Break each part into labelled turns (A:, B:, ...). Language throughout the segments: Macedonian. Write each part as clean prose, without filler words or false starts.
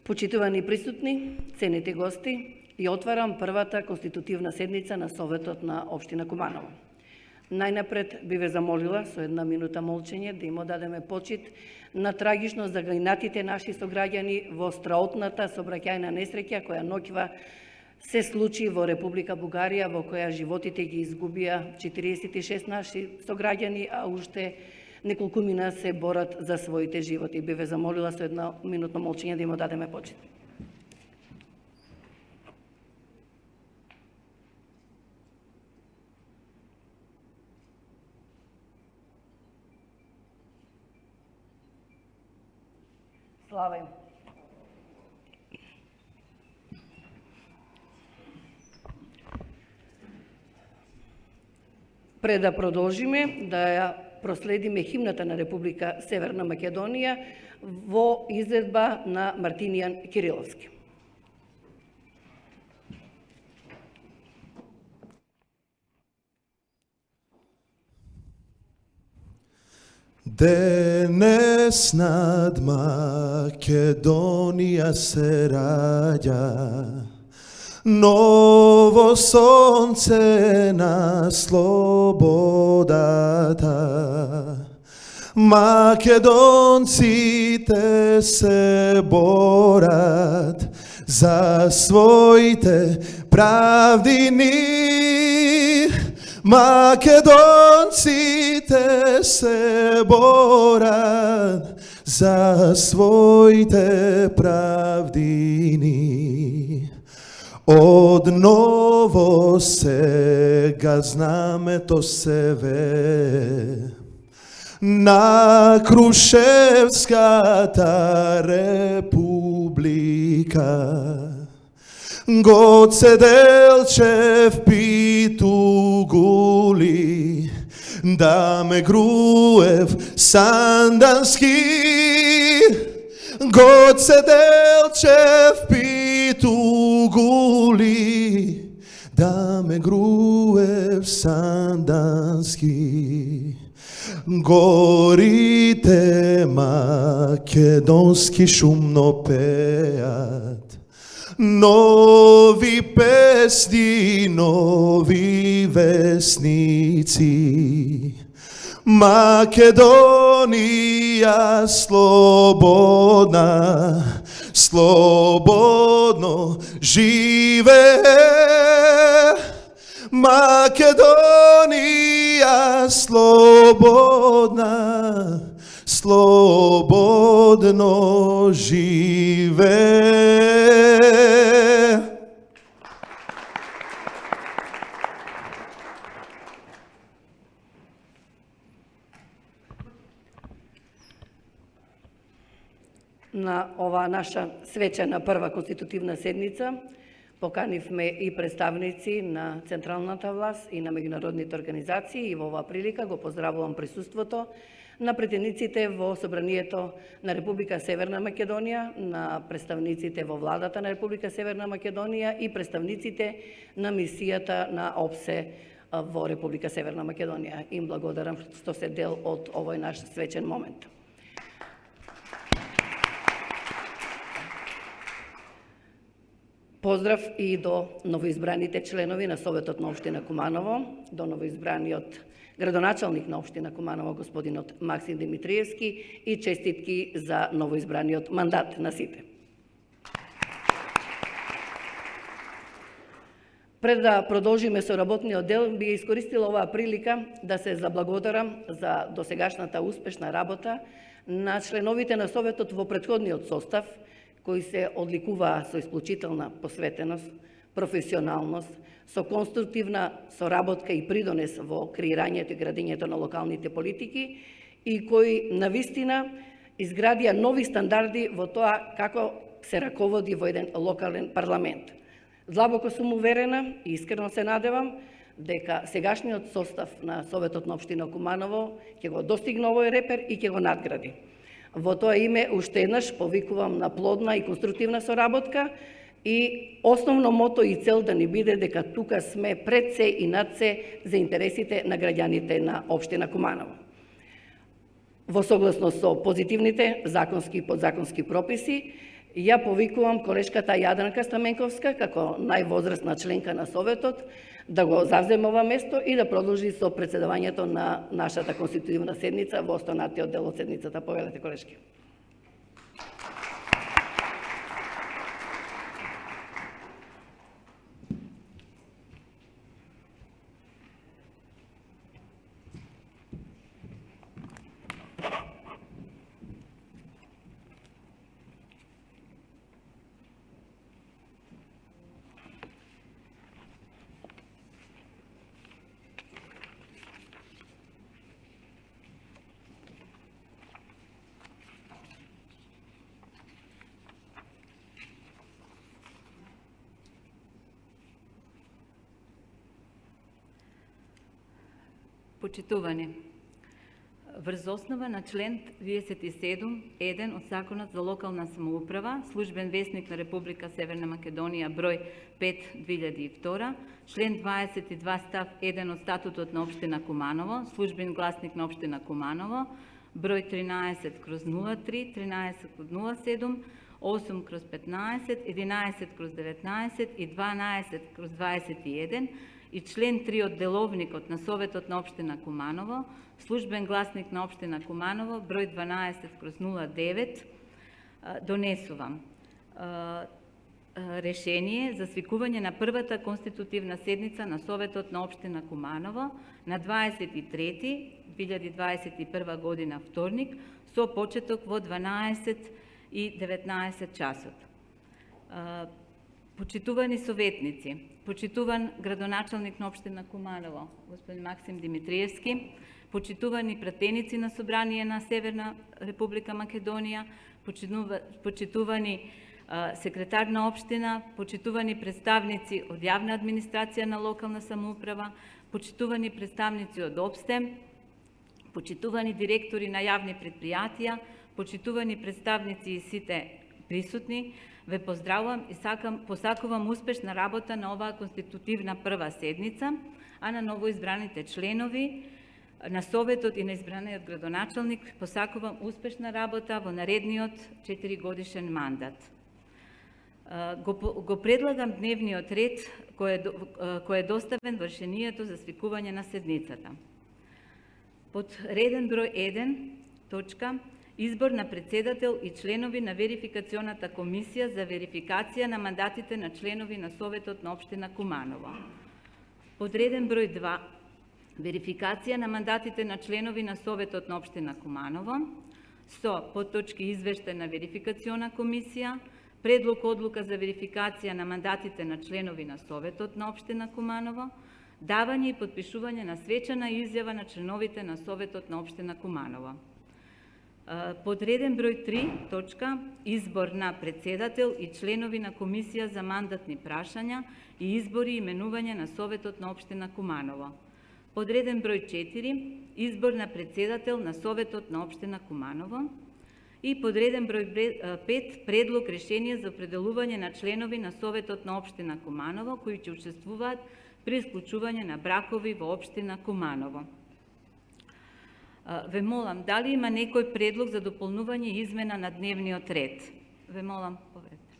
A: Почитувани присутни, ценети гости, и отварам првата конститутивна седница на Советот на Општина Куманово. Најнапред би ве замолила со една минута молчење да им одадеме почит на трагично загинатите наши сограѓани во страотната сообраќајна несреќа која ноќва се случи во Република Бугарија, во која животите ги изгубија 46 наши сограѓани, а уште неколку мина се борат за своите животи. Би ве замолила со едно минутно молчење да им одадеме почит. Слава им. Пред да продолжиме, да ја проследиме химната на Република Северна Македонија во изvedба на Мартинијан Кириловски.
B: Денес над Македонија се раѓа ново сонце на слободата. Македонците се борат за своите правдини. Македонците се борат за своите правдини. Одново сега знамето се ве на Крушевската република. Гоце Делчев Питугули, Даме Груев Сандански. Гоце Делчев Питугули, Даме Груев Сандански. Горите македонски шумно пеат, нови песни, нови весници. Македонија слободна, слободно живее. Македонија слободна, слободно живее.
A: На оваа наша свечена прва конститутивна седница поканивме и представници на централната власт и на меѓународните организации и во оваа прилика го поздравувам присуството на претениците во Собранието на Република Северна Македонија, на представниците во владата на Република Северна Македонија и представниците на мисијата на ОПСЕ во Република Северна Македонија. Им благодарам што се дел од овој наш свечен момент. Поздрав и до новоизбраните членови на Советот на Општина Куманово, до новоизбраниот градоначалник на Општина Куманово, господинот Максим Димитриевски, и честитки за новоизбраниот мандат на сите. Пред да продолжиме со работниот дел, би искористила оваа прилика да се заблагодарам за досегашната успешна работа на членовите на Советот во претходниот состав, кои се одликуваа со исклучителна посветеност, професионалност, со конструктивна соработка и придонес во креирањето и градењето на локалните политики и кои навистина изградија нови стандарди во тоа како се раководи во еден локален парламент. Длабоко сум уверена и искрено се надевам дека сегашниот состав на Советот на Општина Куманово ќе го достигне овој репер и ќе го надгради. Во тоа име уште еднаш повикувам на плодна и конструктивна соработка и основно мото и цел да ни биде дека тука сме пред се и над се за интересите на граѓаните на Општина Куманово. Во согласност со позитивните законски и подзаконски прописи, ја повикувам колешката Јадранка Стаменковска како највозрастна членка на Советот да го завземе ова место и да продолжи со председавањето на нашата конститутивна седница во останатиот дел од седницата. Повелете, колешки.
C: Почитувани, врз основа на член 37.1 од Законот за локална самоуправа, службен весник на Република Северна Македонија, број 5/2002, член 22 став 1 од Статутот на Општина Куманово, службен гласник на Општина Куманово, број 13/03, 13/07, 8/15, 11/19 и 12/21, и член 3 од Деловникот на Советот на Општина Куманово, службен гласник на Општина Куманово, број 12/09, донесувам решение за свикување на првата конститутивна седница на Советот на Општина Куманово на 23/2021 година вторник со почеток во 12:19 часот. Почитувани советници, почитуван градоначалник на Општина Куманово, господин Максим Димитриевски, почитувани пратеници на Собрание на Северна Република Македонија, почитувани секретар на општина, почитувани представници од јавна администрација на локална самоуправа, почитувани представници од ОПСТЕМ, почитувани директори на јавни предпријатија, почитувани представници и сите присутни, ве поздравувам и посакувам успешна работа на оваа конститутивна прва седница, а на новоизбраните членови на Советот и на избраниот градоначалник посакувам успешна работа во наредниот 4-годишен мандат. Го предлагам дневниот ред кој е доставен во решението за свикување на седницата. Под реден број 1, точка, избор на председател и членови на верификационата комисија за верификација на мандатите на членови на Советот на Општина Куманово. Под реден број 2, верификација на мандатите на членови на Советот на Општина Куманово, со подточки извештај на верификациона комисија, предлог одлука за верификација на мандатите на членови на Советот на Општина Куманово, давање и подпишување на свечана изјава на членовите на Советот на Општина Куманово. Под реден број 3, точка, избор на председател и членови на комисија за мандатни прашања и избори и именување на Советот на Општина Куманово. Под реден број 4, избор на председател на Советот на Општина Куманово. И под реден број 5, предлог решение за определување на членови на Советот на Општина Куманово кои ќе учествуваат при склучување на бракови во Општина Куманово. Ве молам, дали има некој предлог за дополнување и измена на дневниот ред? Ве молам, повелете.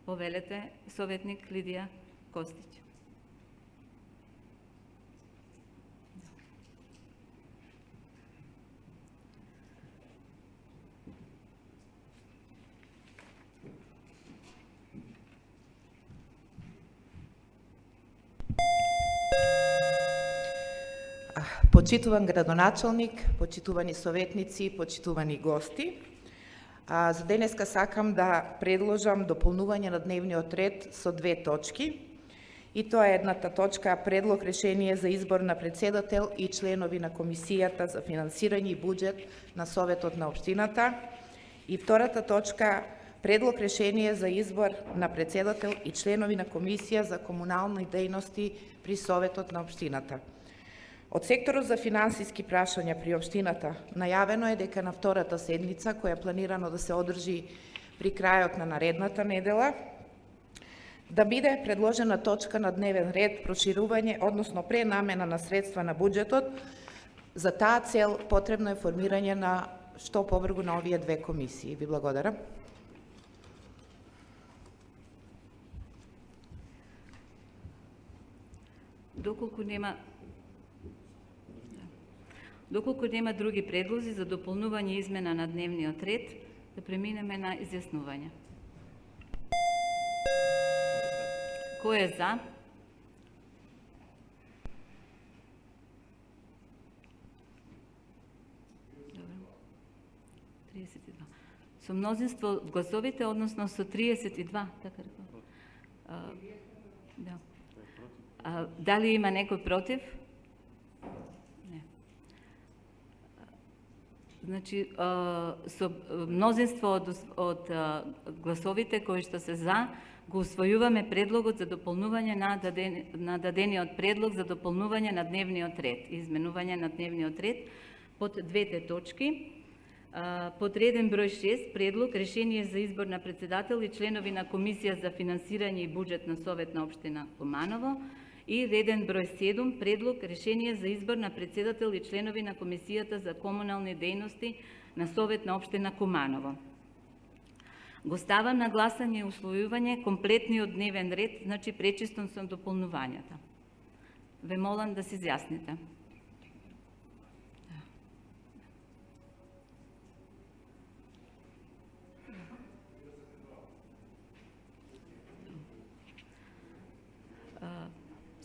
C: Повелете, советник Лидија Костич.
D: Почитуван градоначалник, почитувани советници, почитувани гости. За денеска сакам да предложам дополнување на дневниот ред со 2 точки. И тоа е едната точка, предлог решение за избор на председател и членови на Комисијата за финансирање и буџет на Советот на Општината. И втората точка, предлог решение за избор на председател и членови на Комисија за комунални дејности при Советот на Општината. Од секторот за финансиски прашања при Општината најавено е дека на втората седница, која е планирано да се одржи при крајот на наредната недела, да биде предложена точка на дневен ред проширување, односно пренамена на средства на буџетот За таа цел потребно е формирање на што побрзо на овие две комисии. Ви благодарам.
C: Доколку нема други предлози за дополнување и измена на дневниот ред, да преминеме на изјаснување. Кој е за? Добро. 32. Со мнозинство од гласовите, односно со 32, така рекол. Да. Дали има некој против? Не. Значи, со мнозинство од гласовите кои што се за, го усвојуваме предлогот за дополнување на дадениот предлог за дополнување на дневниот ред, изменување на дневниот ред под двете точки. Под реден број 6, предлог решение за избор на председател и членови на Комисија за финансирање и буџет на Совет на општина Куманово, и реден број 7, предлог решение за избор на председател и членови на Комисијата за комунални дејности на Совет на општина Куманово. Го ставам на гласање и усвојување комплетниот дневен ред, значи пречистон со дополнувањата. Ве молам да се изјасните.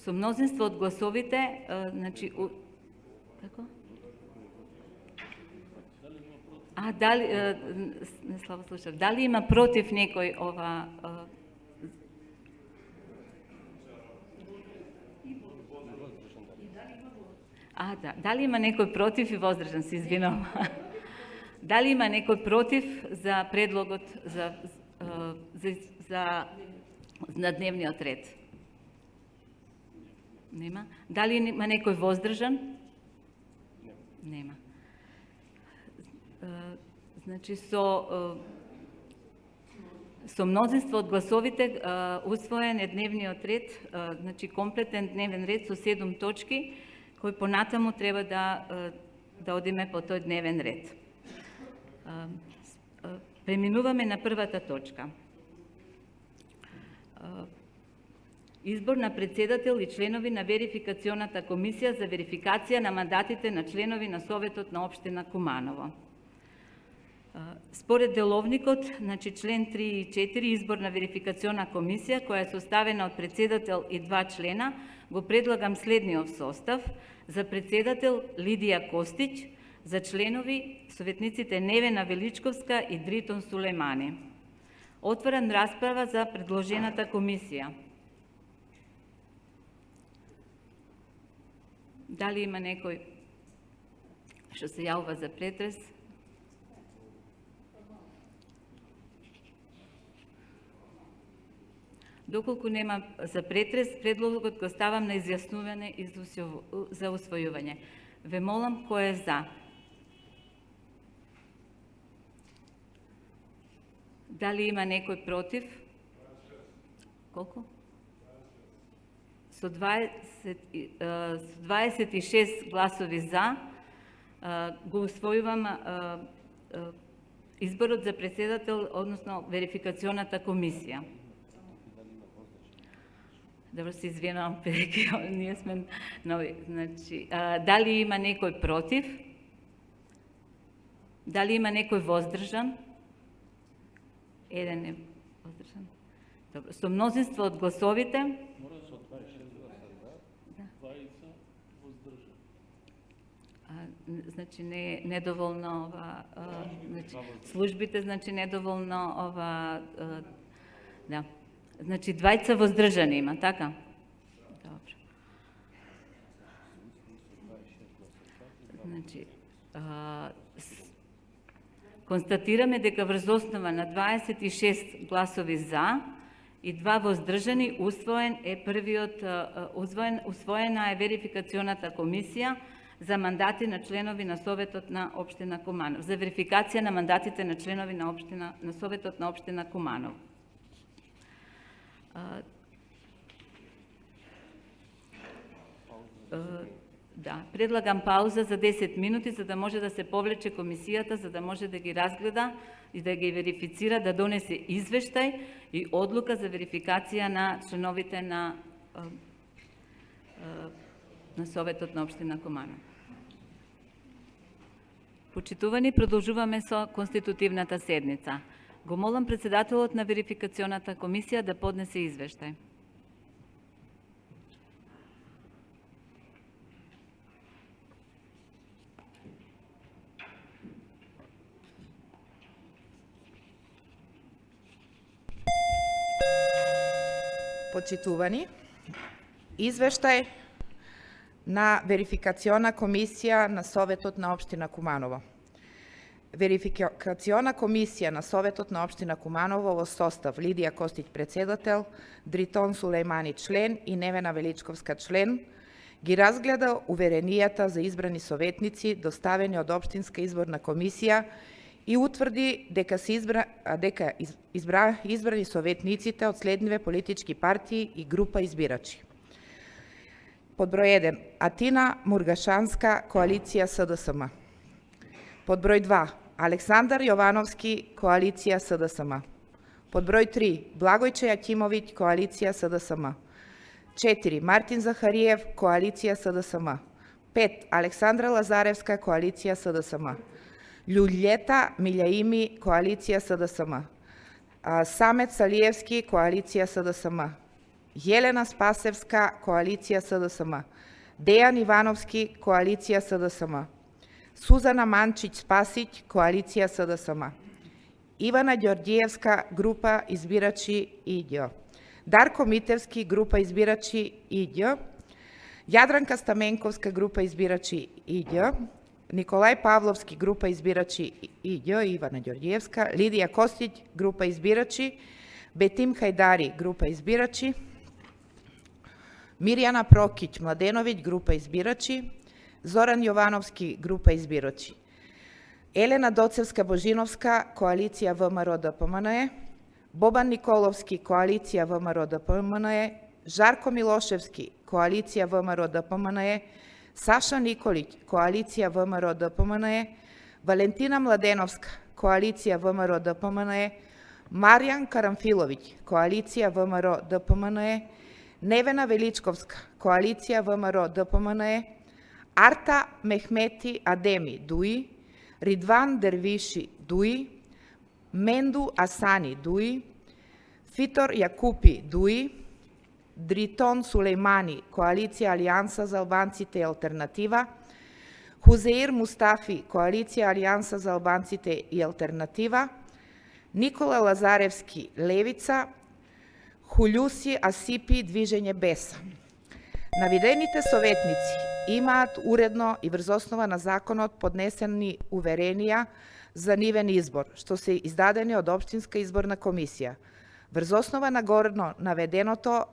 C: Со мнозинство од гласовите, значи, како? Дали, не слабо слушав, дали има против некој ова... Да, дали има некој против и воздржан, се извинувам. Дали има некој против за предлогот на дневниот ред? Нема. Дали има некој воздржан? Нема. Значи, со мнозинство од гласовите усвоен е дневниот ред, значи комплетен дневен ред со 7 точки, кои понатаму треба да одиме по тој дневен ред. Преминуваме на првата точка. Избор на председател и членови на верификационата комисија за верификација на мандатите на членови на Советот на општина Куманово. Според деловникот, значи член 3 и 4, избор на верификациона комисија, која е составена од председател и 2 члена, го предлагам следниот состав: за председател Лидија Костич, за членови советниците Невена Величковска и Дритон Сулеймани. Отварам расправа за предложената комисија. Дали има некој што се јавува за претрес? Доколку нема за претрес, предлогот го ставам на изјаснување и за усвојување. Ве молам, кој е за? Дали има некој против? Колку? Со 26 гласови за, го усвојувам изборот за председател, односно верификационата комисија. Добро, се извинувам, преки, ние сме нови. Значи, дали има некој против? Дали има некој воздржан? Еден е воздржан. Добро, со мнозинство од гласовите...
E: Мора со 26 гласа за, 20 воздржан.
C: Значи, недоволно ова... Значи, службите, значи, недоволно ова... Да. Значи, 2 воздржани има, така? Добро. Значи, констатираме дека врз основа на 26 гласови за и 2 воздржани, усвоена е верификационата комисија за мандати на членови на Советот на општина Куманово, за верификација на мандатите на членови на Советот на општина Куманово. Да, предлагам пауза за 10 минути, за да може да се повлече комисијата, за да може да ги разгледа и да ги верифицира, да донесе извештај и одлука за верификација на членовите на Советот на општина Куманово. Почитувани, продолжуваме со конститутивната седница. Го молам председателот на верификационата комисија да поднесе извештај.
D: Почитувани, извештај на верификациона комисија на Советот на општина Куманово. Верификациона комисија на Советот на општина Куманово во состав Лидија Костиќ председател, Дритон Сулејмани член и Невена Величковска член, ги разгледа уверенијата за избрани советници доставени од општинска изборна комисија и утврди дека избрани советниците од следниве политички партии и група избирачи. Под број 1 Атина Мургашанска, коалиција СДСМ. Под број 2 Александар Јовановски, коалиција СДСМ. Под број 3 Благојче Јакимовиќ, коалиција СДСМ. 4 Мартин Захариев, коалиција СДСМ. 5 Александра Лазаревска, коалиција СДСМ. Љулјета Милјаими, коалиција СДСМ. Самет Салиевски, коалиција СДСМ. Јелена Спасевска, коалиција СДСМ. Дејан Ивановски, коалиција СДСМ. Сузана Манчиć Спасиć, коалиција СДСМ. Ивана Ѓорѓиевска, група избирачи ИДЈ. Дарко Митевски, група избирачи ИДЈ. Јадранка Стаменковска, група избирачи ИДЈ. Николај Павловски, група избирачи ИДЈ, Ивана Ѓорѓиевска. Лидија Костиќ, група избирачи. Бетим Хајдари, група избирачи. Мирјана Прокиć Младеновиќ, група избирачи. Зоран Јовановски, група избирачи. Елена Доцевска Божиновска, коалиција ВМРО ДПМНЕ. Бобан Николовски, коалиција ВМРО ДПМНЕ. Жарко Милошевски, коалиција ВМРО ДПМНЕ. Саша Николиć, коалиција ВМРО ДПМНЕ. Валентина Младеновска, коалиција ВМРО ДПМНЕ. Маријан Карамфиловиќ, коалиција ВМРО ДПМНЕ. Невена Величковска, коалиција ВМРО ДПМНЕ. Арта Мехмети Адеми, ДУИ. Ридван Дервиши, ДУИ. Менду Асани, ДУИ. Фитор Јакупи, ДУИ. Дритон Сулејмани, коалиција Алијанса за албанците и алтернатива. Хузеир Мустафи, коалиција Алијанса за албанците и алтернатива. Никола Лазаревски, Левица. Хулјуси Асипи, Движење Беса. Наведените советници имаат уредно и врз основа на законот поднесени уверенија за нивен избор, што се издадени од Општинска изборна комисија. Врз основа на горно наведеното,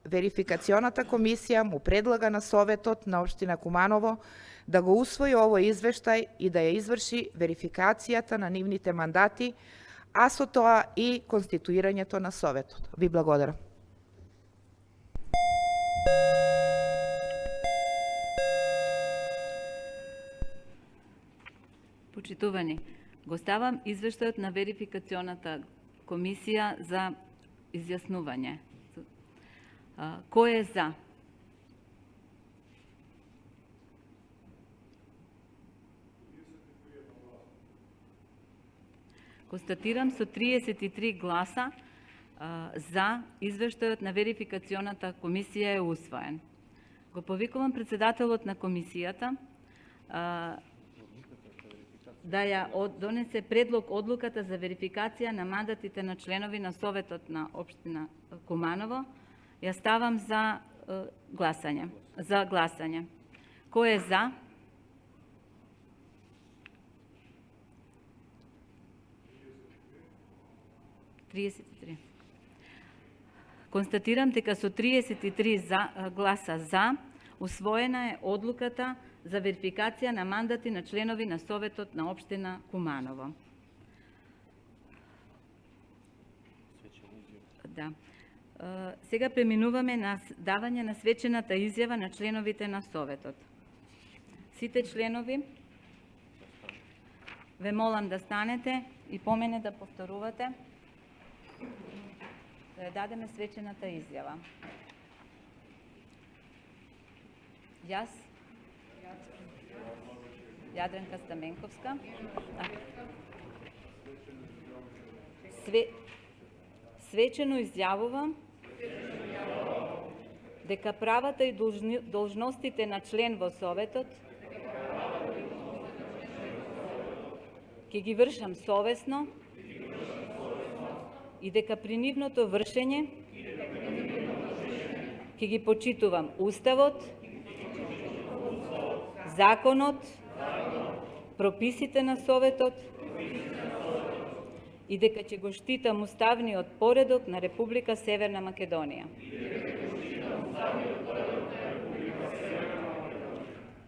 D: верификационата комисија му предлага на Советот на општина Куманово да го усвои овој извештај и да ја изврши верификацијата на нивните мандати, а со тоа и конституирањето на Советот. Ви благодарам.
C: Почитувани, го ставам извештајот на верификационата комисија за изјаснување. Кој е за? Констатирам со 33 гласа за извештајот на верификационата комисија е усвоен. Го повикувам председателот на комисијата да ја донесе предлог одлуката за верификација на мандатите на членови на Советот на општина Куманово. Ја ставам за гласање. Кој е за? Констатирам дека со 33 гласа за, усвоена е одлуката за верификација на мандати на членови на Советот на општина Куманово. Да. Сега преминуваме на давање на свечената изјава на членовите на Советот. Сите членови, ве молам да станете и по мене да повторувате, да ја дадеме свечената изјава. Јас, Јадренка Стаменковска, свечено изјавувам дека правата и должностите на член во Советот ќе ги вршам совесно и дека при нивното вршење ќе ги почитувам Уставот, законот, прописите на Советот и дека ќе го штитам уставниот поредок на Република Северна Македонија.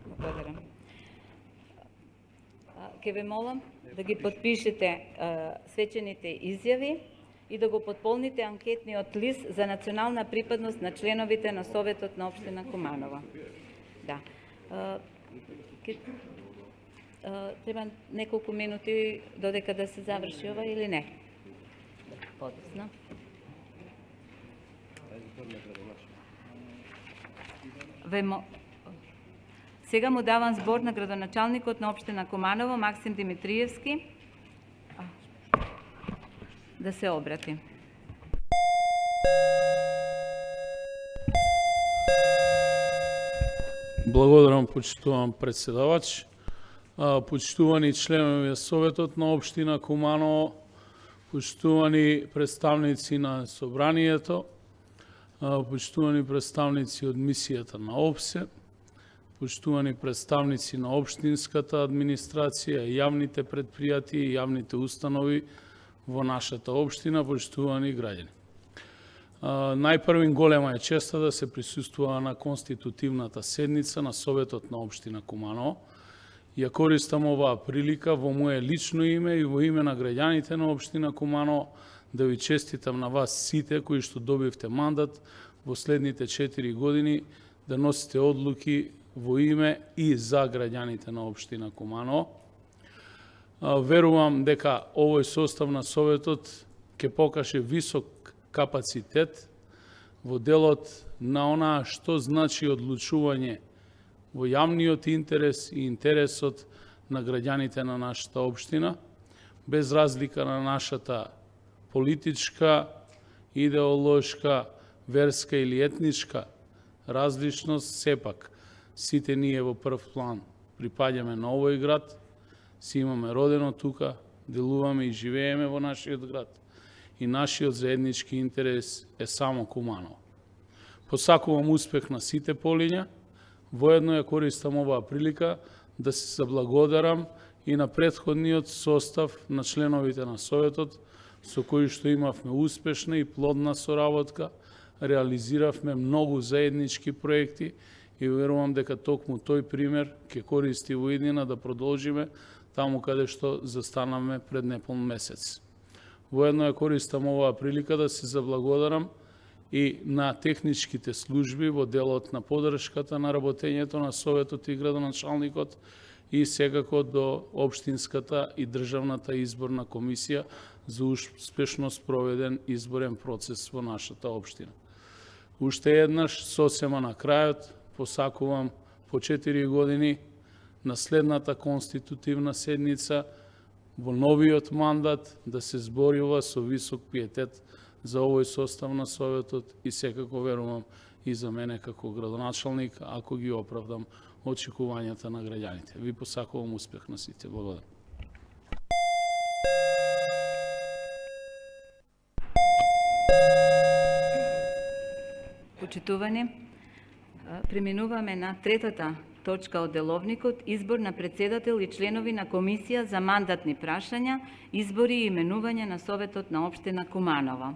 C: Благодарам. Ке ве молам да ги подпишете свечените изјави и да го подполните анкетниот лист за национална припадност на членовите на Советот на општина Куманово. Да. Треба неколку минути додека да се заврши ова или не? Подоцна. Сега му давам збор на градоначалникот на општина Куманово, Максим Димитриевски, да се обрати.
E: Благодарам, почитуван председавач. Почитувани членови Советот на општина Куманово, почитувани представници на Собранието, почитувани представници од мисијата на ОПСЕ, почитувани представници на општинската администрација, јавните предпријатија и јавните установи во нашата општина, почитувани граѓани. Најпрвин голема е честа да се присуствува на конститутивната седница на Советот на општина Куманово. Ја користам оваа прилика во моје лично име и во име на граѓаните на општина Куманово да ви честитам на вас сите кои што добивте мандат во следните 4 години да носите одлуки во име и за граѓаните на општина Куманово. Верувам дека овој состав на Советот ќе покаже висок капацитет во делот на онаа што значи одлучување во јавниот интерес и интересот на граѓаните на нашата општина, без разлика на нашата политичка, идеолошка, верска или етничка различност, сепак сите ние во прв план припаѓаме на овој град, си имаме родено тука, делуваме и живееме во нашиот град и нашиот заеднички интерес е само Куманово. Посакувам успех на сите полиња. Воедно ја користам оваа прилика да се заблагодарам и на претходниот состав на членовите на Советот, со кои што имавме успешна и плодна соработка, реализиравме многу заеднички проекти и верувам дека токму тој пример ќе користи во иднина да продолжиме таму каде што застанавме пред неполн месец. Воедно ја користам оваа прилика да се заблагодарам и на техничките служби во делот на поддршката на работењето на Советот и градоначалникот и секако до општинската и државната изборна комисија за успешно спроведен изборен процес во нашата општина. Уште еднаш, сосема на крајот, посакувам по 4 години на следната конститутивна седница во новиот мандат да се зборува со висок пиетет за овој состав на Советот и секако верувам и за мене како градоначалник, ако ги оправдам очекувањата на граѓаните. Ви посакувам успех на сите. Благодарам.
C: Почитувани, преминуваме на третата точка од деловникот, избор на председател и членови на Комисија за мандатни прашања, избори и именување на Советот на општина Куманово.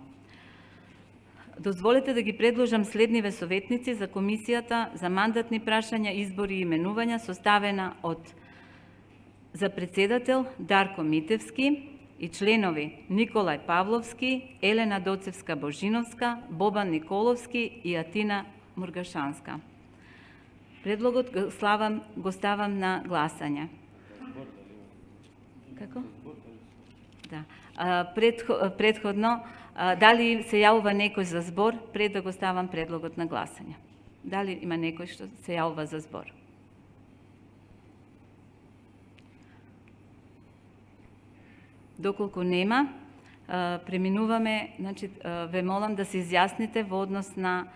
C: Дозволете да ги предложам следниве советници за Комисијата за мандатни прашања, избори и именувања, составена од за председател Дарко Митевски и членови Николај Павловски, Елена Доцевска-Божиновска, Бобан Николовски и Атина Мургашанска. Предлогот го ставам на гласање. Како? Да. Предходно, дали се јавува некој за збор пред да го ставам предлогот на гласање? Дали има некој што се јавува за збор? Доколку нема, преминуваме, значи, ве молам да се изјасните во однос на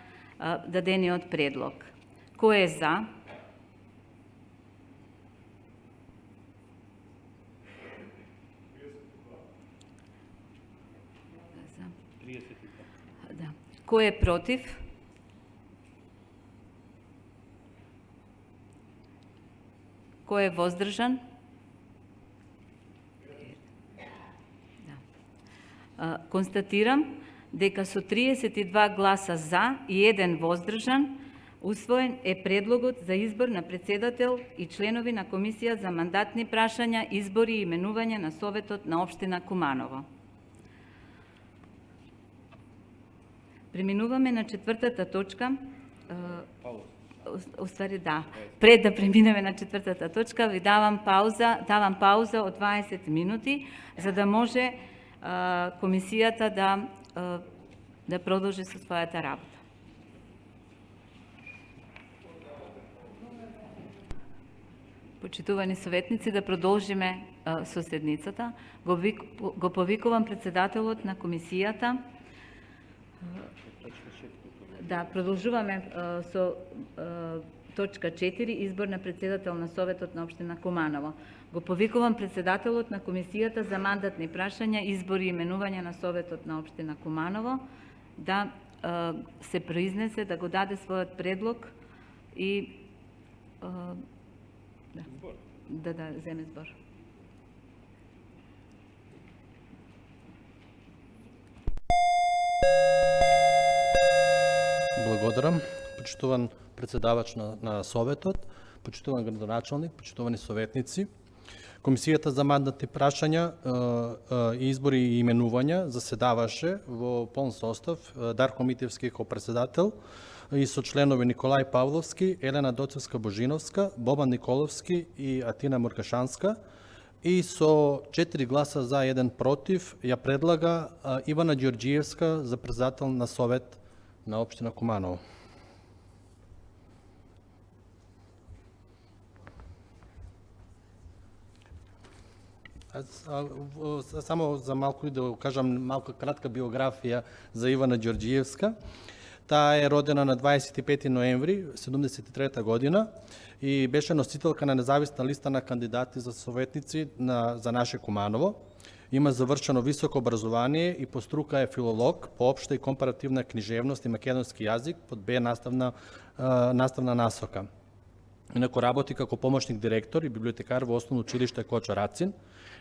C: дадениот предлог. Кој е за? Да. Кој е против? Кој е воздржан? Констатирам дека со 32 гласа за и 1 воздржан, усвоен е предлогот за избор на председател и членови на Комисија за мандатни прашања, избори и именување на Советот на општина Куманово. Преминуваме на четвртата точка. Уствари да. Пред да преминеме на четвртата точка, ви давам пауза од 20 минути, за да може комисијата да продолжи со својата работа. Почитувани советници, да продолжиме со седницата. Го повикувам председателот на комисијата. Да, продолжуваме со точка 4, избор на председател на Советот на општина Куманово. Го повикувам председателот на Комисијата за мандатни прашања, избори и именување на Советот на општина Куманово да се произнесе, да го даде својот предлог и да земе збор.
F: Благодарам. Почитуван председавач на Советот, почитуван градоначалник, почитувани советници. Комисијата за мандатни прашања, избори и именувања заседаваше во полн состав Дарко Митевски како председател и со членови Николај Павловски, Елена Доцевска-Божиновска, Бобан Николовски и Атина Муркашанска, и со 4 гласа за, 1 против, ја предлага Ивана Ѓорѓиевска за председател на Совет на општина Куманово. Само за малку да кажам малка кратка биографија за Ивана Ѓорѓиевска. Таа е родена на 25 ноември 1973 година и беше носителка на независна листа на кандидати за советници за наше Куманово. Има завршено високо образование и по струка е филолог по општа и компаративна книжевност и македонски јазик под Б наставна насока. Инаку работи како помошник директор и библиотекар во Основно училиште Кочо Рацин.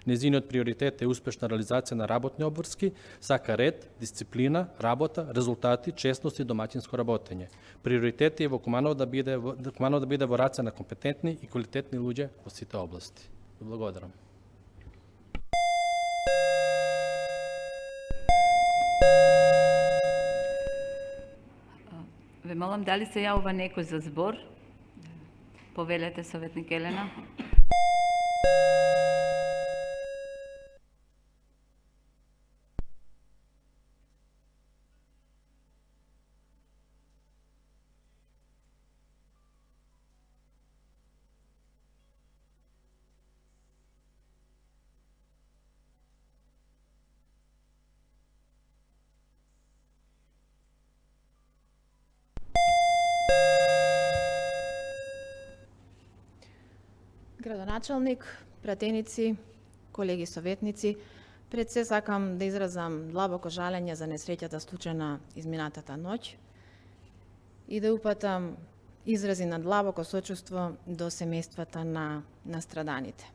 F: Незиниот приоритет е успешна реализација на работни обврски, сака ред, дисциплина, работа, резултати, честност и домаќинско работење. Приоритет е во Куманово да биде во раце на компетентни и квалитетни луѓе во сите области. Благодарам.
C: Ве молам, дали се јавува некој за збор? Повелете, советник Елена.
G: Градоначалник, пратеници, колеги советници, пред се сакам да изразам длабоко жалење за несреќата случена изминатата ноќ и да упатам изрази на длабоко сочувство до семејствата на страданите.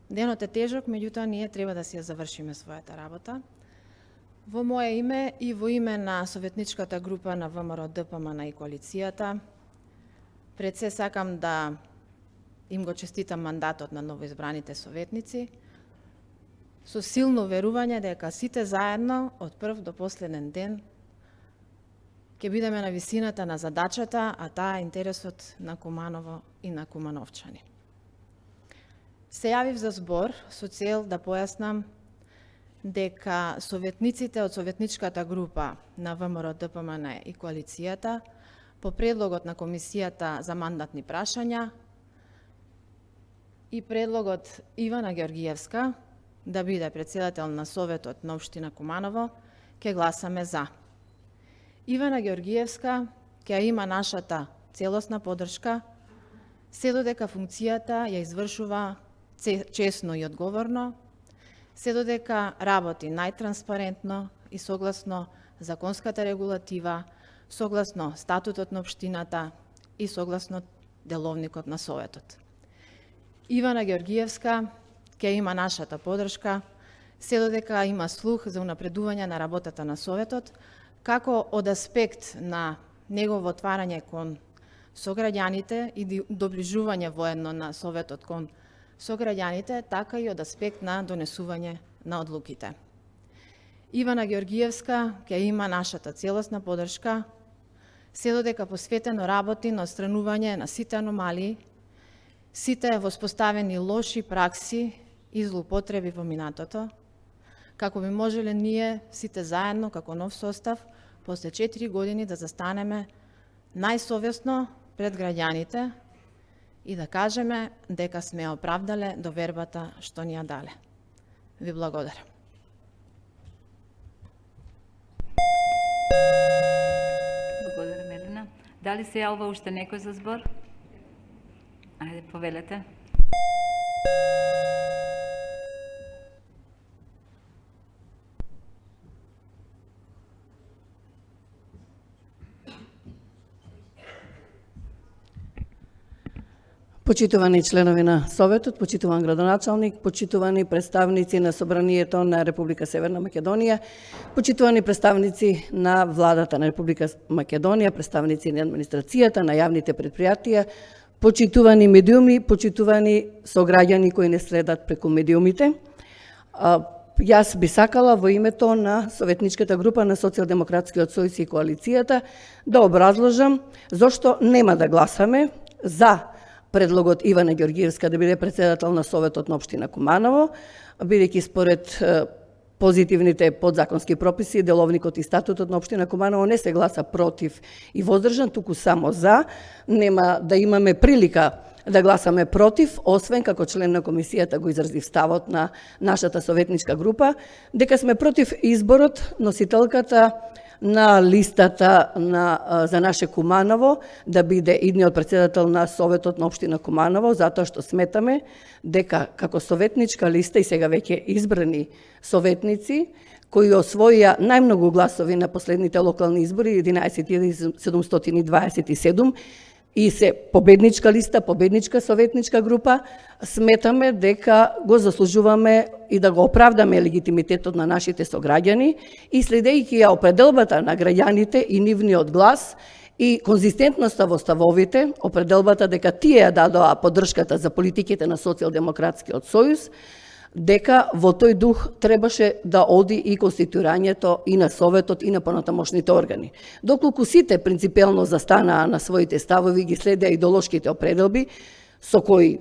G: Денот е тежок, меѓутоа ние треба да си ја завршиме својата работа. Во моje име и во име на советничката група на ВМРО ДПМН и коалицијата, пред се сакам да им го честитам мандатот на новоизбраните советници, со силно верување дека сите заедно, од прв до последен ден, ќе бидеме на висината на задачата, а таа е интересот на Куманово и на кумановчани. Се јавив за збор со цел да појаснам дека советниците од советничката група на ВМРО ДПМН и коалицијата по предлогот на Комисијата за мандатни прашања и предлогот Ивана Георгиевска да биде председател на Советот на Општина Куманово, ќе гласаме за. Ивана Георгиевска ќе има нашата целосна поддршка, се додека функцијата ја извршува честно и одговорно, се додека работи најтранспарентно и согласно законската регулатива, согласно статутот на општината и согласно деловникот на Советот. Ивана Георгиевска ќе има нашата поддршка, се додека има слух за унапредување на работата на Советот, како од аспект на негово отварање кон сограѓаните и доближување воедно на Советот кон сограѓаните, така и од аспект на донесување на одлуките. Ивана Георгиевска ќе има нашата целосна поддршка, се додека посветено работи на отстранување на сите аномалии, сите воспоставени лоши пракси и злоупотреби во минатото, како би можеле ние сите заедно, како нов состав, после 4 години да застанеме најсовесно пред граѓаните и да кажеме дека сме оправдале довербата што ни ја дале. Ви благодарам.
C: Благодарам, Елена. Дали се јавува уште некој за збор? Ајде, повелете.
A: Почитувани членови на Советот, почитуван градоначалник, почитувани представници на Собранието на Република Северна Македонија, почитувани представници на Владата на Република Македонија, представници на администрацијата, на јавните предпријатија, почитувани медиуми, почитувани сограѓани кои не следат преку медиумите. Јас би сакала во името на Советничката група на Социјалдемократскиот сојуз и коалицијата да образложам зошто нема да гласаме за предлогот Ивана Георгиевска да биде председател на Советот на Општина Куманово, бидејќи според позитивните подзаконски прописи, деловникот и статутот на Општина Куманово не се гласа против и воздржан, туку само за. Нема да имаме прилика да гласаме против, освен како член на комисијата го изразив ставот на нашата советничка група, дека сме против изборот носителката на листата за наше Куманово да биде идниот председател на Советот на Општина Куманово, затоа што сметаме дека како советничка листа и сега веќе избрани советници кои освоија најмногу гласови на последните локални избори 11.727 и се победничка листа, победничка советничка група, сметаме дека го заслужуваме и да го оправдаме легитимитетот на нашите сограѓани и следејќи ја определбата на граѓаните и нивниот глас и конзистентноста во ставовите, определбата дека тие ја дадоа поддршката за политиките на Социјалдемократскиот сојуз, дека во тој дух требаше да оди и конституирањето и на Советот и на понатамошните органи. Доколку сите принципиелно застанаа на своите ставови, ги следеа идеолошките определби со кои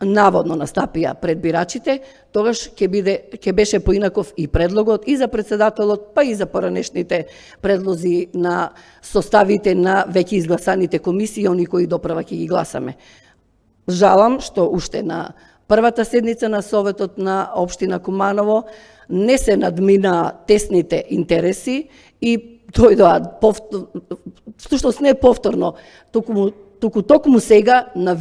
A: наводно настапија пред бирачите, тогаш ќе беше поинаков и предлогот и за председателот, па и за поранешните предлози на составите на веќе изгласаните комисии, они кои доправа ќе ги гласаме. Жалам што уште на првата седница на Советот на Општина Куманово не се надминаа тесните интереси и дојдоа всушност не повторно, токму сега на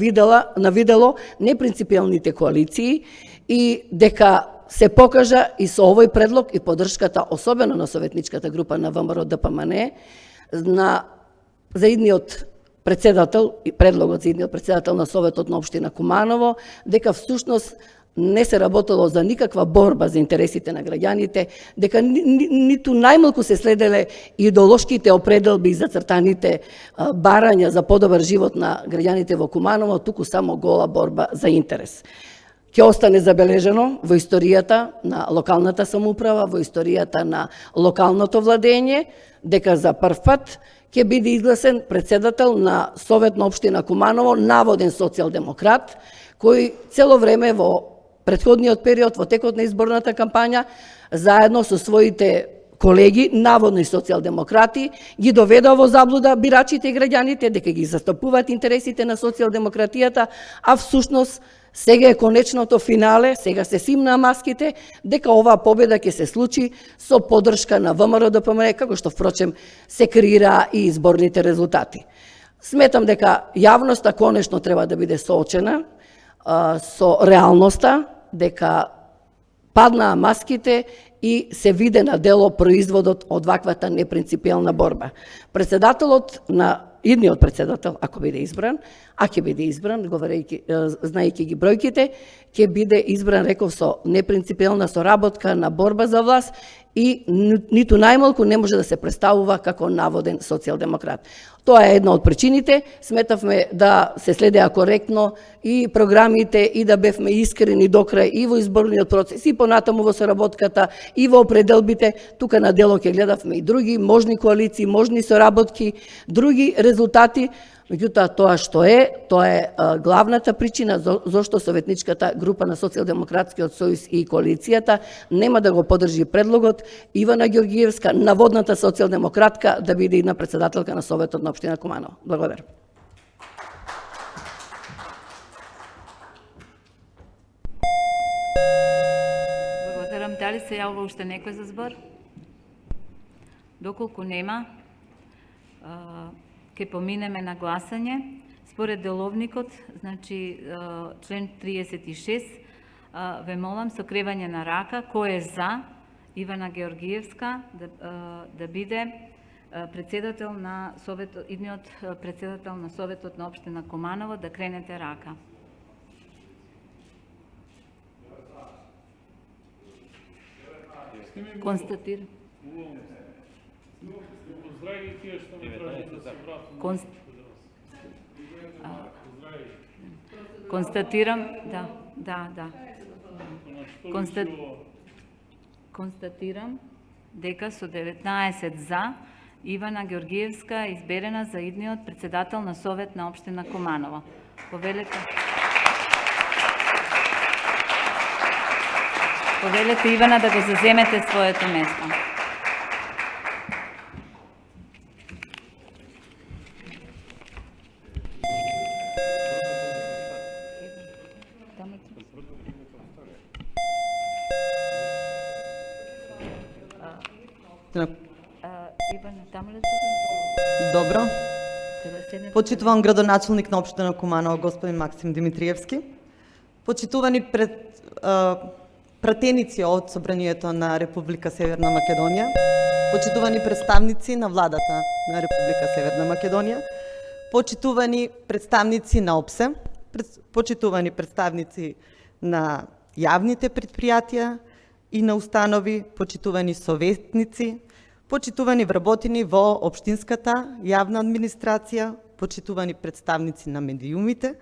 A: видело непринципиелните коалиции и дека се покажа и со овој предлог и поддршката, особено на советничката група на ВМРО ДПМН, за идниот председател и предлогот за идниот председател на Советот на Општина Куманово, дека всушност не се работело за никаква борба за интересите на граѓаните, дека ниту најмалку се следеле идеолошките определби и зацртаните барања за подобар живот на граѓаните во Куманово, туку само гола борба за интерес. Ќе остане забележено во историјата на локалната самоуправа, во историјата на локалното владење, дека за прв пат ќе биде изгласен председател на Совет на општина Куманово, наводен социјалдемократ, кој цело време во претходниот период, во текот на изборната кампања, заедно со своите колеги, наводни социјалдемократи, ги доведува во заблуда бирачите и граѓаните дека ги застапуваат интересите на социјалдемократијата, а всушност сега е конечното финале, сега се симна маските, дека оваа победа ќе се случи со поддршка на ВМРО-ДПМН, како што впрочем се креира и изборните резултати. Сметам дека јавноста конечно треба да биде соочена со реалноста, дека паднаа маските и се виде на дело производот од ваквата непринципијална борба. Председателот на идниот председател, ако биде избран, а ќе биде избран, знаејќи ги бројките, ќе биде избран, реков, со непринципијална соработка на борба за власт и ниту најмалку не може да се представува како наводен социјалдемократ. Тоа е една од причините. Сметавме да се следеа коректно и програмите и да бевме искрени до крај и во изборниот процес и понатаму во соработката и во определбите. Тука на дело ќе гледавме и други можни коалиции, можни соработки, други резултати. Меѓутоа, тоа е главната причина зошто Советничката група на Социјалдемократскиот сојуз и коалицијата нема да го поддржи предлогот Ивана Ѓоргиевска, наводната социјалдемократка, да биде една председателка на Советот на општина Куманово. Благодарам.
C: Благодарам. Дали се јавува уште некој за збор? Доколку нема, ќе поминеме на гласање. Според деловникот, значи член 36, ве молам со кревање на рака, кој е за Ивана Ѓоргиевска да биде председател на Советот, идниот председател на Советот на општина Куманово, да кренете рака. Констатирам. Констатирам, да. Констатирам дека со 19 за Ивана Ѓоргиевска е изберена за идниот председател на Совет на општина Куманово. Повелете Ивана да го заземете своето место.
H: Добро. Почитуван градоначелник на општина Куманово, господин Максим Димитриевски. Почитувани пратеници од Собранието на Република Северна Македонија. Почитувани представници на владата на Република Северна Македонија. Почитувани представници на ОПСЕ. Почитувани представници на јавните предпријатија и на установи. Почитувани советници. Почитувани вработени во општинската јавна администрација, почитувани представници на медиумите,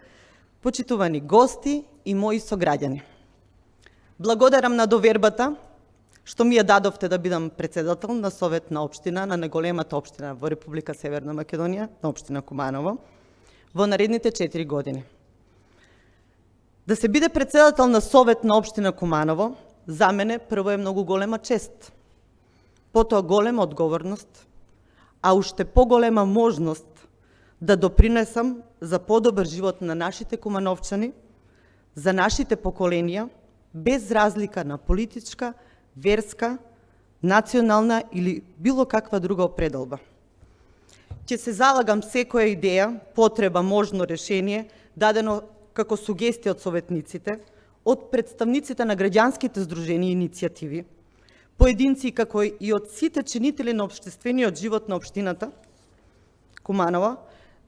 H: почитувани гости и мои сограѓани. Благодарам на довербата што ми ја дадовте да бидам председател на Совет на општина, на најголемата општина во Република Северна Македонија, на општина Куманово, во наредните 4 години. Да се биде председател на Совет на општина Куманово, за мене прво е многу голема чест. Потоа голема одговорност, а уште поголема можност да допринесам за подобар живот на нашите кумановчани, за нашите поколенија, без разлика на политичка, верска, национална или било каква друга определба. Ќе се залагам секоја идеја, потреба, можно решение, дадено како сугестија од советниците, од представниците на граѓанските здруженија и иницијативи, поединци како и од сите чинители на општествениот живот на општината Куманово,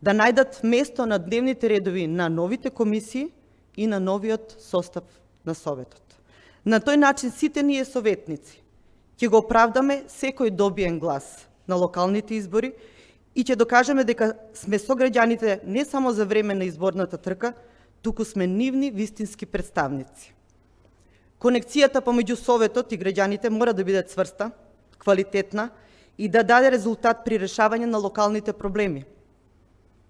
H: да најдат место на дневните редови на новите комисии и на новиот состав на Советот. На тој начин сите ние советници ќе го оправдаме секој добиен глас на локалните избори и ќе докажеме дека сме со граѓаните не само за време на изборната трка, туку сме нивни вистински представници. Конекцијата помеѓу Советот и граѓаните мора да биде цврста, квалитетна и да даде резултат при решавање на локалните проблеми.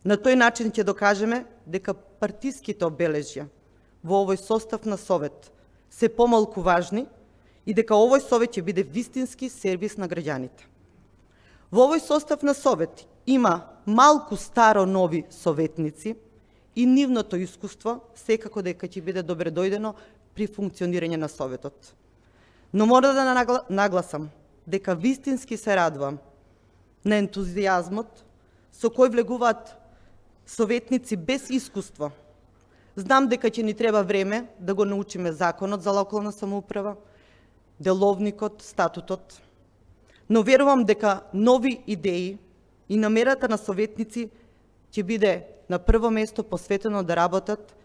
H: На тој начин ќе докажеме дека партиските обележја во овој состав на Совет се помалку важни и дека овој Совет ќе биде вистински сервис на граѓаните. Во овој состав на Совет има малку старо нови советници и нивното искуство секако дека ќе биде добре дојдено при функционирање на Советот. Но мора да нагласам дека вистински се радувам на ентузијазмот со кој влегуваат советници без искуство. Знам дека ќе ни треба време да го научиме законот за локална самоуправа, деловникот, статутот, но верувам дека нови идеи и намерата на советници ќе биде на прво место посветено да работат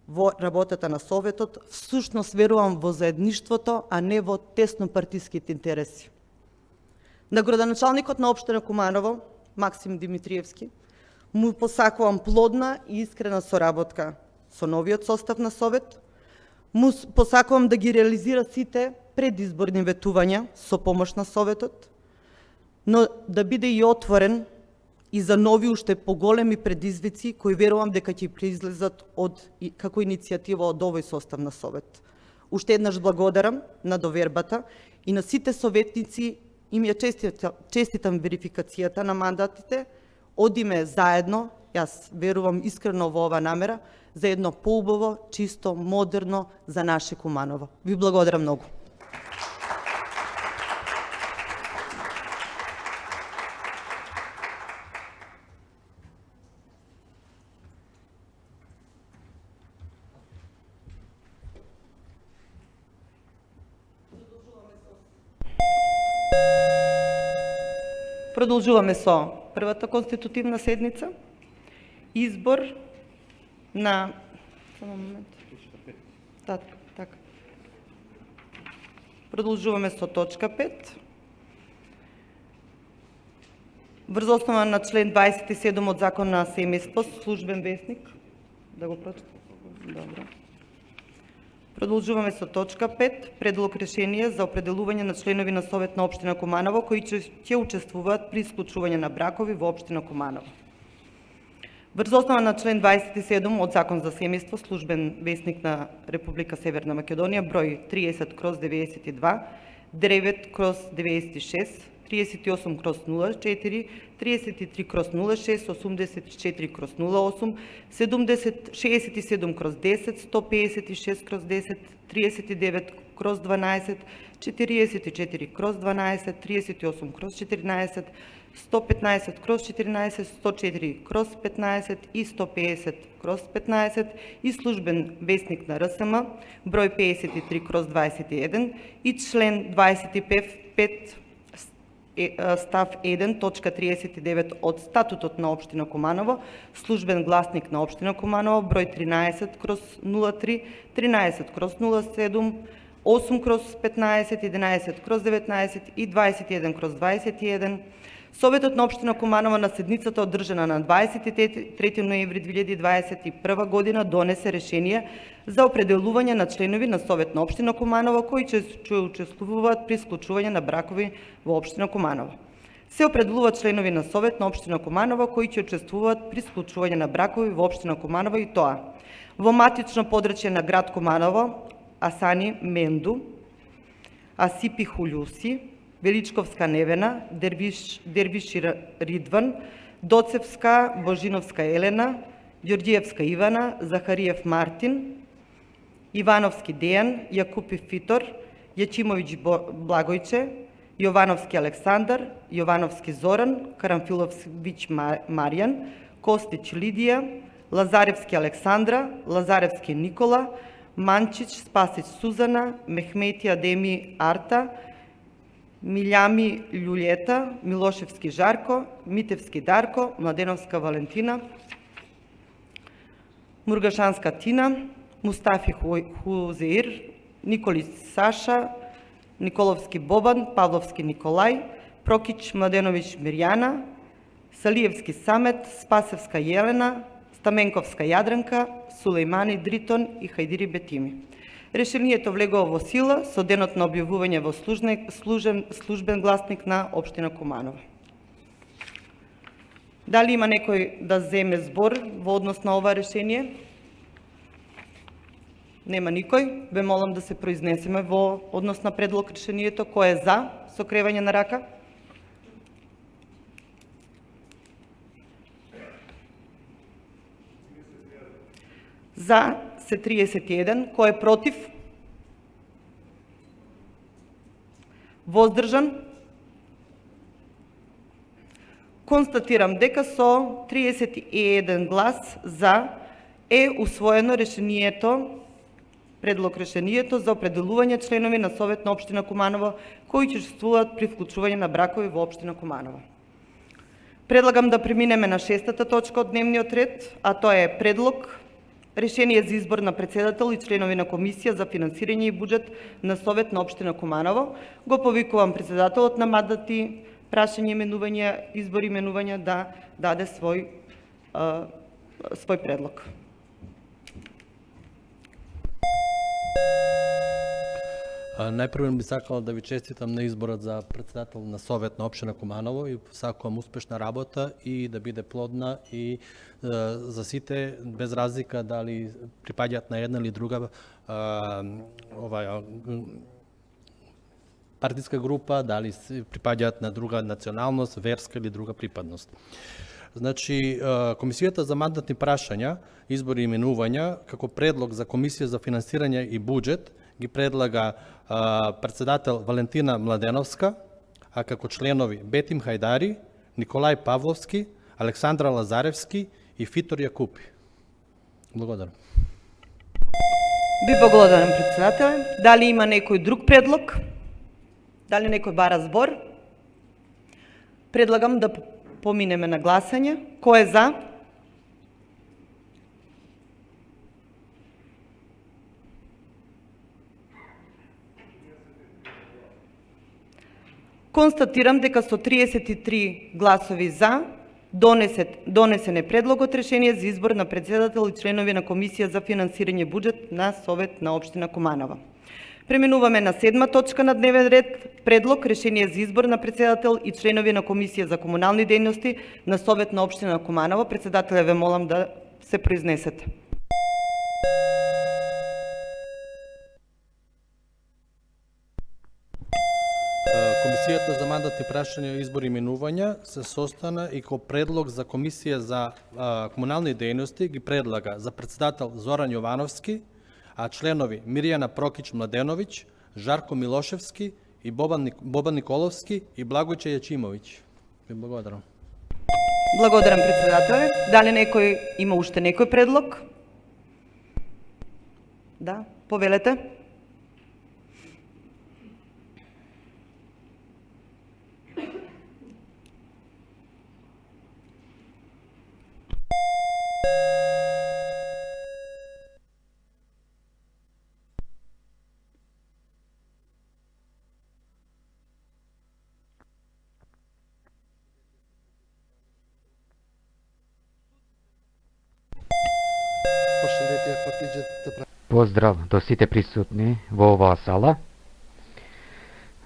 H: во работата на Советот. Всушност верувам во заедништвото, а не во теснопартиските интереси. На градоначалникот на општина Куманово, Максим Димитриевски, му посакувам плодна и искрена соработка со новиот состав на Совет. Му посакувам да ги реализира сите предизборни ветувања со помош на Советот, но да биде и отворен и за нови уште поголеми предизвици кои верувам дека ќе произлезат како иницијатива од овој состав на Совет. Уште еднаш благодарам на довербата и на сите советници, им ја честитам верификацијата на мандатите, одиме заедно, јас верувам искрено во ова намера, за едно поубаво, чисто, модерно за наше Куманово. Ви благодарам многу. Продолжуваме со првата конститутивна седница. Избор на... Само момент. Така. Продолжуваме со точка 5. Врз основа на член 27 од Закон на семејство, службен весник. Да го прочитам. Добро. Продолжуваме со точка 5. Предлог решение за определување на членови на Совет на општина Куманово кои ќе учествуваат при исклучување на бракови во општина Куманово. Врз основа на член 27 од Закон за семејство, службен весник на Република Северна Македонија, број 30/92, 9/96, 38/04, 33/06, 84/08, 67/10, 156/10, 39/12, 44/12, 38/14, 115/14, 104/15 и 150/15 и службен весник на РСМ, број 53/21 и член 25 став 1, точка 39 од статутот на општина Куманово, службен гласник на општина Куманово, број 13/03, 13/07, 8/15, 11/19 и 21/21. Советот на општина Куманово на седницата одржана на 23 ноември 2021 година донесе решение за определување на членови на Совет на општина Куманово кои ќе учествуваат при склучување на бракови во општина Куманово. Се определуваат членови на Совет на општина Куманово кои ќе учествуваат при склучување на бракови во општина Куманово и тоа: во матично подрачје на град Куманово Асани Менду, Асипи Хулјуси, Величковска Невена, Дервиши Ридван, Доцевска Божиновска Елена, Ѓорѓиевска Ивана, Захариев Мартин, Ивановски Дејан, Јакупи Фитор, Јачимовиќ Благојче, Јовановски Александар, Јовановски Зоран, Карамфилович Маријан, Костич Лидија, Лазаревски Александра, Лазаревски Никола, Манчич Спасич Сузана, Мехмети Адеми Арта, Милјами Љулјета, Милошевски Жарко, Митевски Дарко, Младеновска Валентина, Мургашанска Тина, Мустафи Хузеир, Николич Саша, Николовски Бобан, Павловски Николај, Прокич Младенович Мирјана, Салиевски Самет, Спасевска Јелена, Стаменковска Јадранка, Сулејмани Дритон и Хајдири Бетими. Решението влегува во сила со денот на објавување во службен гласник на општина Куманово. Дали има некој да земе збор во однос на ова решение? Нема никој. Ве молам да се произнесеме во однос на предлог решението. Кој е за со кревање на рака? За се 31. Кој е против? Воздржан? Констатирам дека со 31 глас за е усвоено предлог решението за определување членови на Совет на општина Куманово кои ќе учествуваат при вклучување на бракови во општина Куманово. Предлагам да преминеме на 6-та точка од дневниот ред, а тоа е предлог решение за избор на председател и членови на Комисија за финансирање и буџет на Совет на општина Куманово. Го повикувам председателот на мандати, прашање, именување, избор именување да даде свој предлог.
F: Најпрво би сакал да ви честитам на изборот за председател на Совет на општина Куманово и сакувам успешна работа и да биде плодна и за сите, без разлика дали припаѓаат на една или друга партиска група, дали припаѓаат на друга националност, верска или друга припадност. Значи, Комисијата за мандатни прашања, избори и именувања, како предлог за Комисија за финансирање и буџет, ги предлага председател Валентина Младеновска, а како членови Бетим Хајдари, Николај Павловски, Александра Лазаревски и Фитор Јакупи. Благодарам.
H: Би благодарам, председателе. Дали има некој друг предлог? Дали некој бара збор? Предлагам да поминеме на гласање. Кој е за? Констатирам дека со 33 гласови за донесен е предлогот решение за избор на председател и членови на Комисија за финансирање буџет на Совет на општина Куманово. Преминуваме на 7 точка на дневен ред, предлог решение за избор на председател и членови на Комисија за комунални дејности на Совет на општина Куманово. Председателе, ве молам да се произнесете.
F: Комисијата за мандатни прашања, избори и именувања се состана и ко предлог за Комисија за комунални дејности ги предлага за председател Зоран Јовановски, а членови Мирјана Прокич Младеновиќ, Жарко Милошевски и Бобан Николовски и Благојче Јачимовиќ. Ви благодарам.
H: Благодарам, председателе. Дали некој има уште некој предлог? Да, повелете.
I: Поздрав до сите присутни во оваа сала.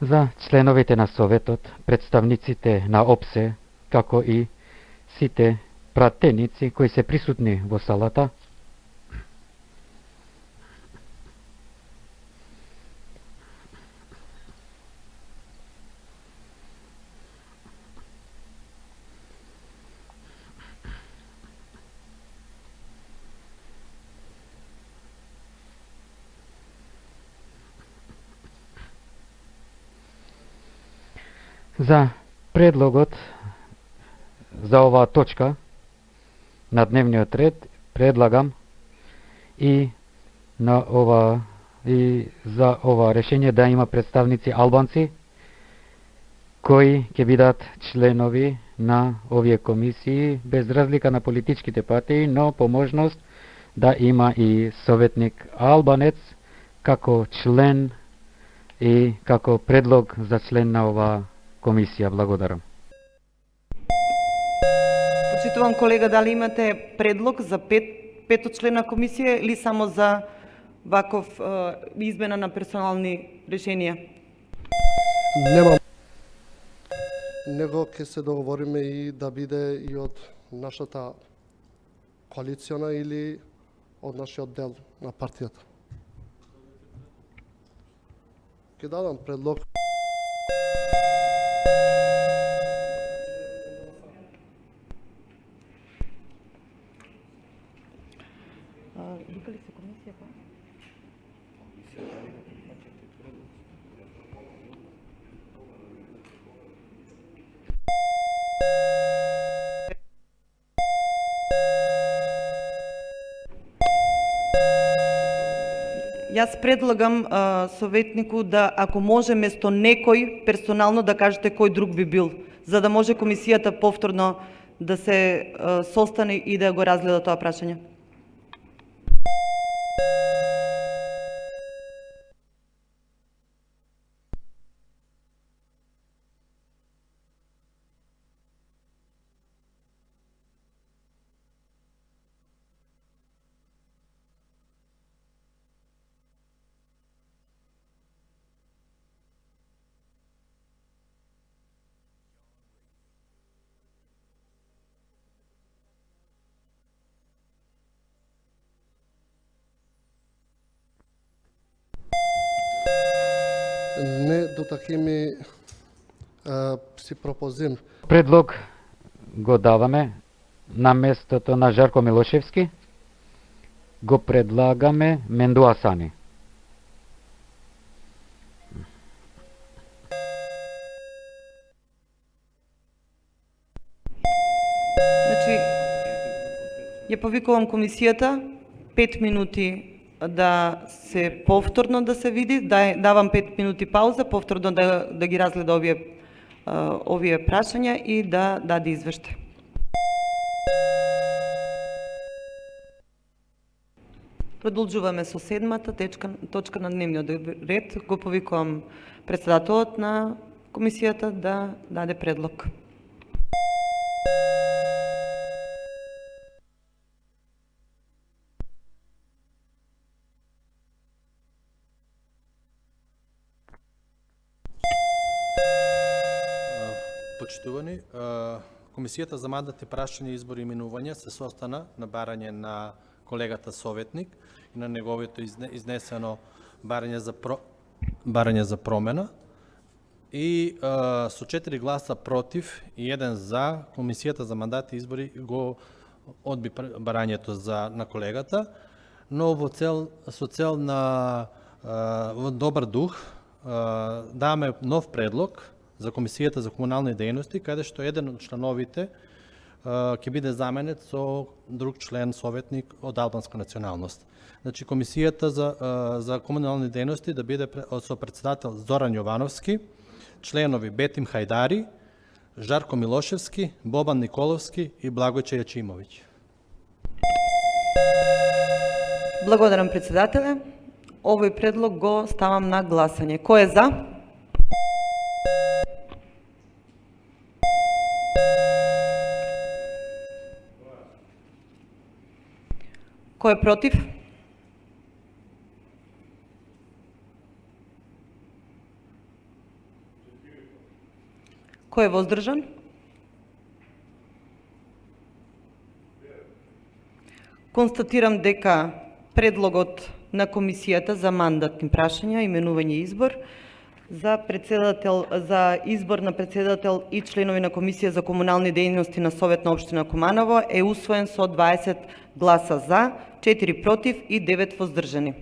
I: За членовите на Советот, представниците на ОПСЕ, како и сите пратеници кои се присутни во салата, за предлогот за оваа точка на дневниот ред предлагам и за ова решение да има представници албанци кои ќе бидат членови на овие комисии без разлика на политичките партии, но по можност да има и советник албанец како член и како предлог за член на оваа комисија. Благодарам.
H: Почитувам колега, дали имате предлог за петочлена комисија или само за ваков измена на персонални решенија?
J: Немам. Него ќе се договориме и да биде и од нашата коалициона или од нашиот дел на партијата. Ќе дадам предлог.
H: Јас предлагам советнику да, ако може, место некој персонално да кажете кој друг би бил, за да може комисијата повторно да се состане и да го разгледа тоа прашање.
J: Не дотакими си пропозим.
I: Предлог го даваме на местото на Жарко Милошевски. Го предлагаме Менду Асани.
H: Значи, ја повикувам комисијата 5 минути да се повторно да се види, давам 5 минути пауза, повторно да ги разгледа овие прашања и да даде извештај. Продолжуваме со 7-та точка на дневниот ред. Го повикувам председателот на комисијата да даде предлог.
F: Почитувани, Комисијата за мандат и прашање, избори и именувања се состана на барање на колегата советник и на неговото изнесено барање за промена. И со 4 гласа против и 1 за, Комисијата за мандат и избори го одби барањето на колегата, но со цел на во добар дух даваме нов предлог за Комисијата за комунални дејности, каде што еден од членовите ќе биде заменет со друг член советник од албанска националност. Значи, Комисијата за комунални дејности да биде со председател Зоран Јовановски, членови Бетим Хајдари, Жарко Милошевски, Бобан Николовски и Благојче Јачимовиќ.
H: Благодарам, председателе. Овој предлог го ставам на гласање. Кој е за? Кој е против? Кој е воздржан? Констатирам дека предлогот на Комисијата за мандатни прашања, именување и избор за избор на председател и членови на Комисија за комунални дејности на Совет на општина Куманово е усвоен со 20 гласа за, 4 против и 9 воздржани.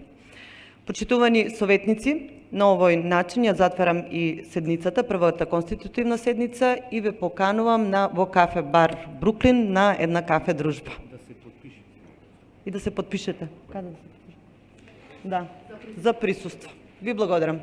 H: Почитувани советници, на овој начин ја затварам и седницата, првата конститутивна седница, и ве поканувам во кафе бар Бруклин на една кафе дружба. И да се подпишете. Каде да се подпишете? Да, за присуство. Ви благодарам.